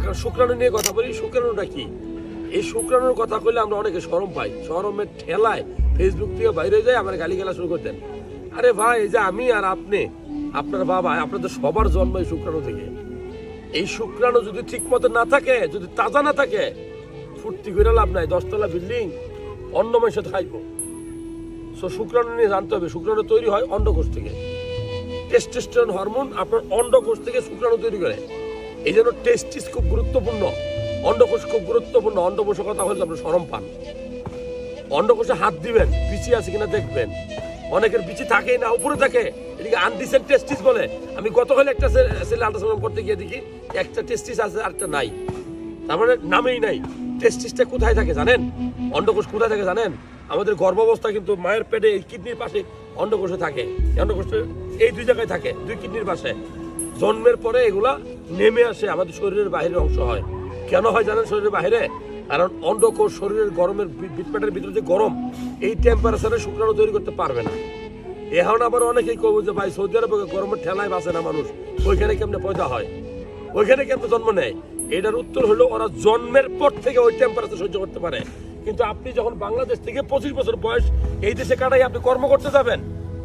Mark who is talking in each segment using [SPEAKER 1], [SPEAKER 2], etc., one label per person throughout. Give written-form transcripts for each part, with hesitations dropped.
[SPEAKER 1] এখন শুক্রাণু নিয়ে কথা বলি। শুক্রাণুটা কি? এই শুক্রাণুর কথা কইলে আমরা অনেকে শরম পাই, শরমের ঠেলায় ফেসবুক থেকে বাইরে যায় আমার গালিগালা শুরু করতেন। আরে ভাই, এই যে আমি আর আপনি, আপনার বাবা, আপনাদের সবার জন্ম এই শুক্রাণু থেকে। এই শুক্রাণু যদি ঠিক মতো না থাকে, যদি তাজা না থাকে, ফুর্তি করে লাভ নাই। 10 তলা বিল্ডিং অন্য মানুষের খাইব। সো শুক্রাণু নিয়ে জানতে হবে। শুক্রাণু তৈরি হয় অন্ডকোষ থেকে। টেস্টোস্টেরন হরমোন আপনার অন্ডকোষ থেকে শুক্রাণু তৈরি করে। এই জন্য টেস্টিস খুব গুরুত্বপূর্ণ, অন্ডকোষ খুব গুরুত্বপূর্ণ। অন্ডকোষের কথা হলে আপনি শরম পান। অন্ডকোষে হাত দিবেন, বিচি আছে কিনা দেখবেন। অনেকের বিচি থাকেই না, উপরে থাকে, এদিকে আনডিসেন্ট টেস্টিস বলে। আমি গতকাল একটা ছেলে আল্ট্রাসাউন্ড করতে গিয়ে দেখি একটা টেস্টিস আছে আর একটা নাই, তার মানে নামেই নাই। টেস্টিসটা কোথায় থাকে জানেন? অন্ডকোষ কোথায় থাকে জানেন? আমাদের গর্ভাবস্থা কিন্তু মায়ের পেটে এই কিডনির পাশে অন্ডকোষে থাকে। অন্ডকোষে এই 2 জায়গায় থাকে, 2 কিডনির পাশে। জন্মের পরে এগুলা নেমে আসে, আমাদের শরীরের বাইরের অংশ হয়। কেন হয় জানেন শরীরের বাইরে? কারণ অন্ডকোষ শরীরের গরমের পেটের ভিতরে যে গরম, এই টেম্পারেচারে শুক্রাণু তৈরি করতে পারবে না। এখন আবার অনেকেই কব যে ভাই সৌদি আরবে গরমের ঠেলায় বাঁচে না মানুষ, ওইখানে কেমনে পয়দা হয়, ওইখানে কেমনে জন্ম নেয়? এটার উত্তর হলো ওরা জন্মের পর থেকে ওই টেম্পারেচার সহ্য করতে পারে। কিন্তু আপনি যখন বাংলাদেশ থেকে 25 বছর বয়স এই দেশে কাটাই আপনি কর্ম করতে যাবেন,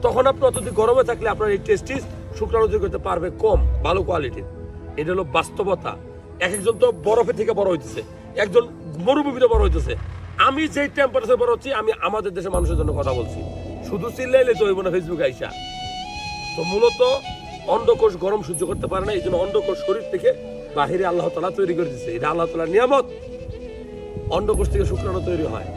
[SPEAKER 1] তখন আপনি অত্যধিক গরমে থাকলে আপনার এই টেস্টিস শুক্রাণু তৈরি করতে পারবে কম, ভালো কোয়ালিটির। এটা হলো বাস্তবতা। এক একজন তো বরফে থেকে বড় হইতেছে, একজন মরুভূমিতে বড় হইতেছে। আমি যেই টেম্পারেচার বড় হচ্ছি, আমি আমাদের দেশের মানুষের জন্য কথা বলছি। শুধু চিল্লাইলে তো হইব না ফেসবুকে আইসা। তো মূলত অন্ডকোষ গরম সহ্য করতে পারে না, এই জন্য অন্ডকোষ শরীর থেকে বাহিরে আল্লাহ তাআলা তৈরি করে দিচ্ছে। এটা আল্লাহ তাআলার নিয়ামত। অন্ডকোষ থেকে শুক্রাণু তৈরি হয়।